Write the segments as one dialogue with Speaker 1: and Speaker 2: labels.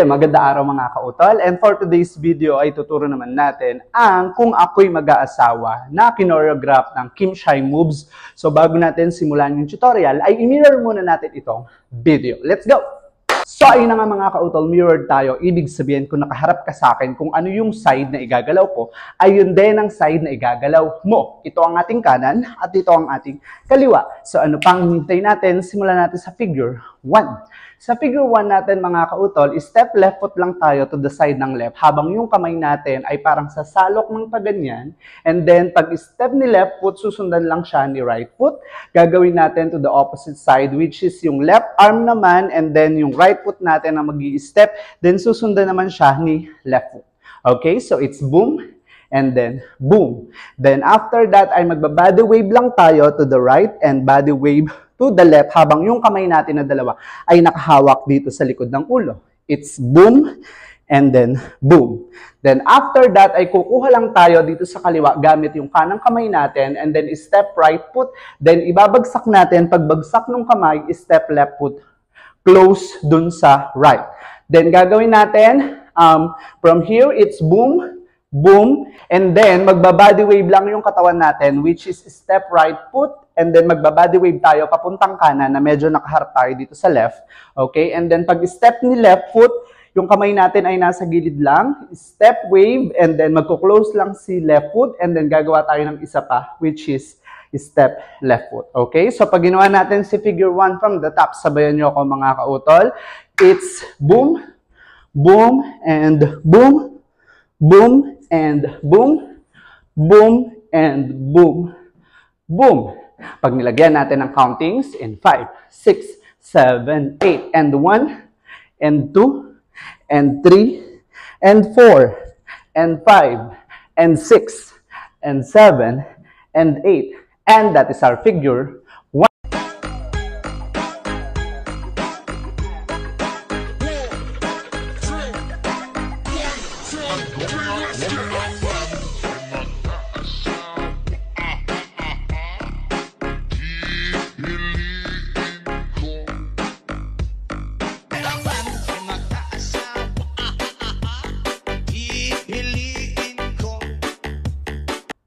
Speaker 1: Maganda araw mga kautol. And for today's video ay tuturo naman natin ang kung ako'y mag-aasawa na kinoreograph ng Kim Shy Moves. So bago natin simulan yung tutorial ay i-mirror muna natin itong video. Let's go! So ayun na nga mga kautol, mirrored tayo. Ibig sabihin kung nakaharap ka sa akin kung ano yung side na igagalaw ko, ayun din ang side na igagalaw mo. Ito ang ating kanan at ito ang ating kaliwa. So ano pang hintay natin? Simulan natin sa figure 1. Sa figure 1 natin mga kautol, step left foot lang tayo to the side ng left habang yung kamay natin ay parang sasalok ng paganyan. And then pag step ni left foot, susundan lang siya ni right foot. Gagawin natin to the opposite side which is yung left arm naman and then yung right foot natin na mag-i-step. Then susundan naman siya ni left foot. Okay, so it's boom and then boom. Then after that ay magba-body wave lang tayo to the right and body wave to the left habang yung kamay natin na dalawa ay nakahawak dito sa likod ng ulo. It's boom and then boom. Then after that ay kukuha lang tayo dito sa kaliwa gamit yung kanang kamay natin and then step right foot. Then ibabagsak natin, pagbagsak ng kamay, step left foot close dun sa right. Then gagawin natin from here it's boom, boom, and then magbabody wave lang yung katawan natin which is step right foot and then magbabody wave tayo papuntang kanan na medyo nakaharap tayo dito sa left. Okay? And then pag step ni left foot, yung kamay natin ay nasa gilid lang. Step wave and then magko-close lang si left foot and then gagawa tayo ng isa pa which is step left foot. Okay? So pag ginawa natin si figure 1 from the top, sabayan nyo ako mga kautol. It's boom, boom, and boom, boom, and boom, boom, and boom, boom. Pag nilagyan natin ng countings in 5, 6, 7, 8, and 1, and 2, and 3, and 4, and 5, and 6, and 7, and 8. And that is our figure 1.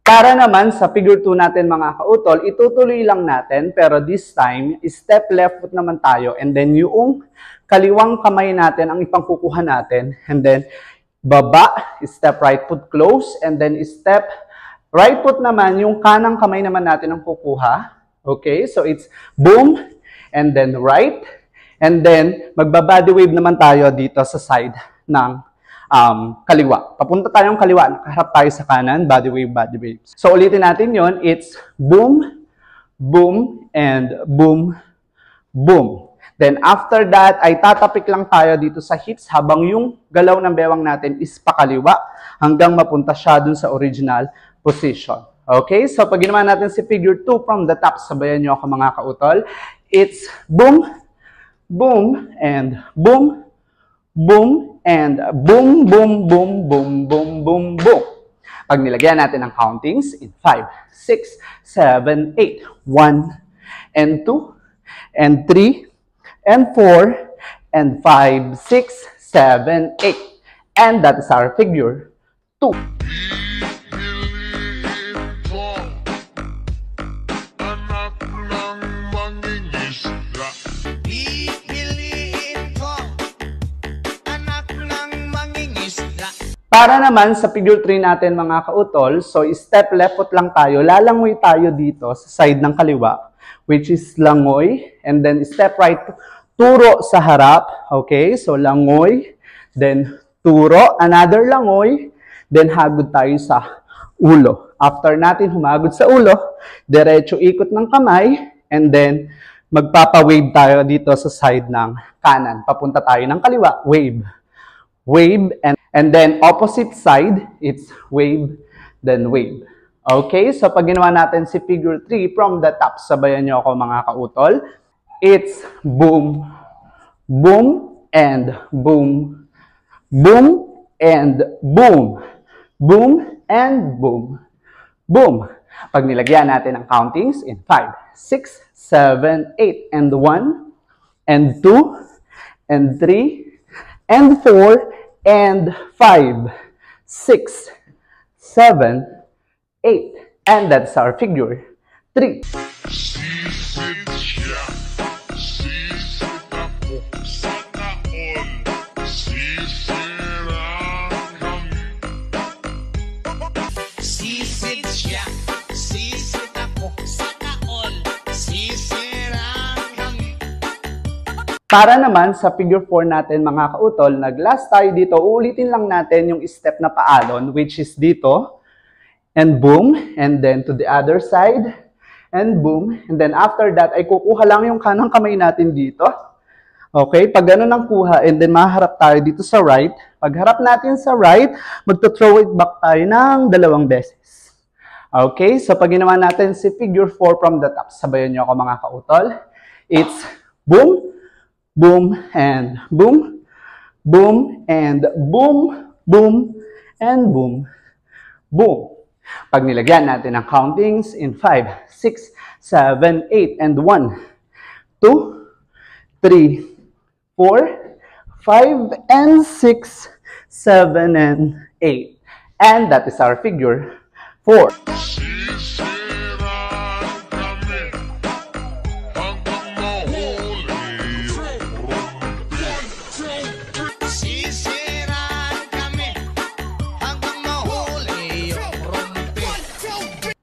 Speaker 1: Para naman sa figure 2 natin mga kautol, itutuloy lang natin pero this time, step left foot naman tayo and then yung kaliwang kamay natin ang ipangkukuha natin and then baba, step right foot close and then step right foot naman, yung kanang kamay naman natin ang kukuha. Okay, so it's boom and then right and then magbabody wave naman tayo dito sa side ng kaliwa. Papunta tayong kaliwa, nakaharap tayo sa kanan, body wave, body wave. So ulitin natin yon. It's boom, boom, and boom, boom. Then after that, ay tatapik lang tayo dito sa hips habang yung galaw ng bewang natin is pakaliwa hanggang mapunta siya dun sa original position. Okay? So pag ginawa natin si figure 2 from the top, sabayan nyo ako mga kautol. It's boom, boom, and boom, boom, and boom, boom, boom, boom, boom, boom, boom. Pag nilagyan natin ang countings in 5, 6, 7, 8, 1, and 2, and 3, and 4, and 5, 6, 7, 8. And that is our figure 2. Para naman sa figure 3 natin mga kautol, so step left foot lang tayo, lalangoy tayo dito sa side ng kaliwa, which is langoy, and then step right, turo sa harap, okay, so langoy, then turo, another langoy, then hagod tayo sa ulo. After natin humagod sa ulo, diretso ikot ng kamay, and then magpapa-wave tayo dito sa side ng kanan. Papunta tayo ng kaliwa, wave. Wave, and then opposite side, it's wave, then wave. Okay, so pag ginawa natin si figure 3 from the top, sabayan nyo ako mga kautol. It's boom, boom, and boom, boom, and boom, boom, and boom, boom. Pag nilagyan natin ang countings in 5, 6, 7, 8, and 1, and 2, and 3, and 4, and 5, 6, 7, 8. And that's our figure 3. Para naman sa figure 4 natin mga kautol, nag-last tayo dito, uulitin lang natin yung step na paalon, which is dito, and boom, and then to the other side, and boom, and then after that, ay kukuha lang yung kanang kamay natin dito. Okay, pag ganun ang kuha, and then maharap tayo dito sa right. Pag harap natin sa right, magto-throw it back tayo ng 2 beses. Okay, so pag ginawa natin si figure 4 from the top, sabayan nyo ako mga kautol. It's boom, boom, and boom, boom, and boom, boom, and boom, boom. Pag nilagyan natin ang countings in 5, 6, 7, 8, and 1, 2, 3, 4, 5, and 6, 7, and 8. And that is our figure 4.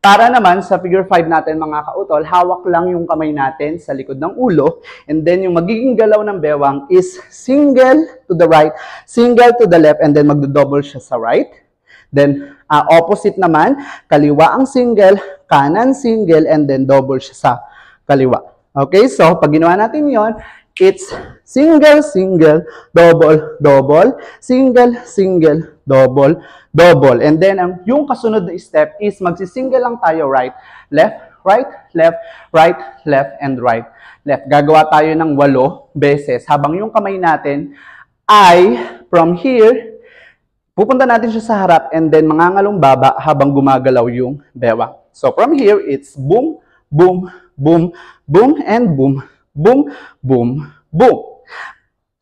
Speaker 1: Para naman sa figure 5 natin mga kautol, hawak lang yung kamay natin sa likod ng ulo. And then yung magiging galaw ng bewang is single to the right, single to the left, and then magdo-double siya sa right. Then opposite naman, kaliwa ang single, kanan single, and then double siya sa kaliwa. Okay, so pag ginawa natin yon, it's single, single, double, double, single, single, double, double. And then, yung kasunod na step is magsisingle lang tayo right, left, right, left, right, left, and right, left. Gagawa tayo ng 8 beses habang yung kamay natin ay from here, pupunta natin siya sa harap and then mangangalong baba habang gumagalaw yung bewang. So from here, it's boom, boom, boom, boom, and boom, boom, boom, boom.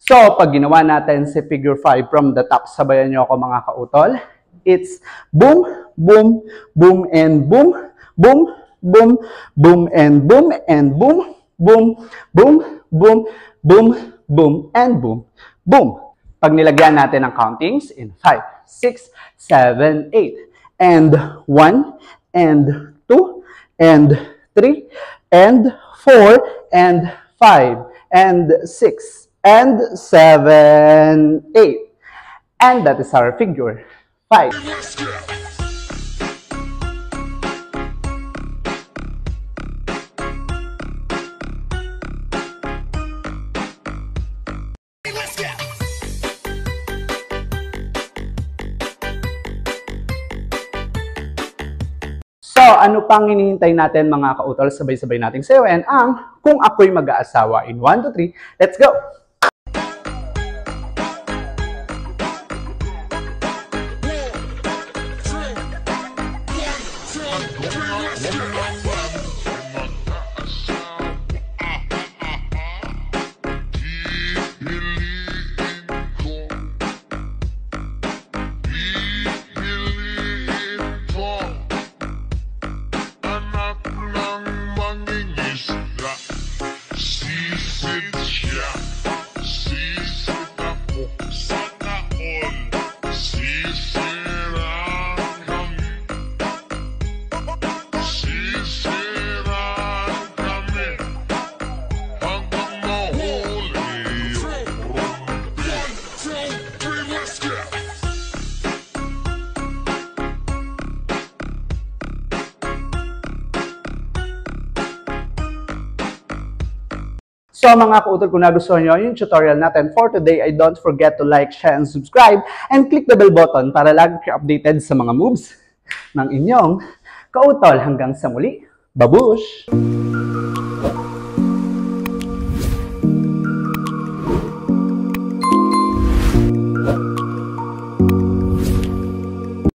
Speaker 1: So, pag ginawa natin si figure 5 from the top, sabayan nyo ako mga kautol. It's boom, boom, boom, and boom, boom, boom, boom, and boom, and boom, boom, boom, boom, boom, boom, and boom, boom. Pag nilagyan natin ang countings in 5, 6, 7, 8, and 1, and 2, and 3, and 4, and 5, and 6, and 7, 8. And that is our figure 5. So, ano pang hinihintay natin mga kautol? Sabay-sabay nating sayawan ang Kung Ako'y Mag-aasawa in 1, 2, 3. Let's go! So mga kautol, kung nagustuhan nyo yung tutorial natin for today, don't forget to like, share, and subscribe, and click the bell button para lagi kayo updated sa mga moves ng inyong Kautol, hanggang sa muli. Babush!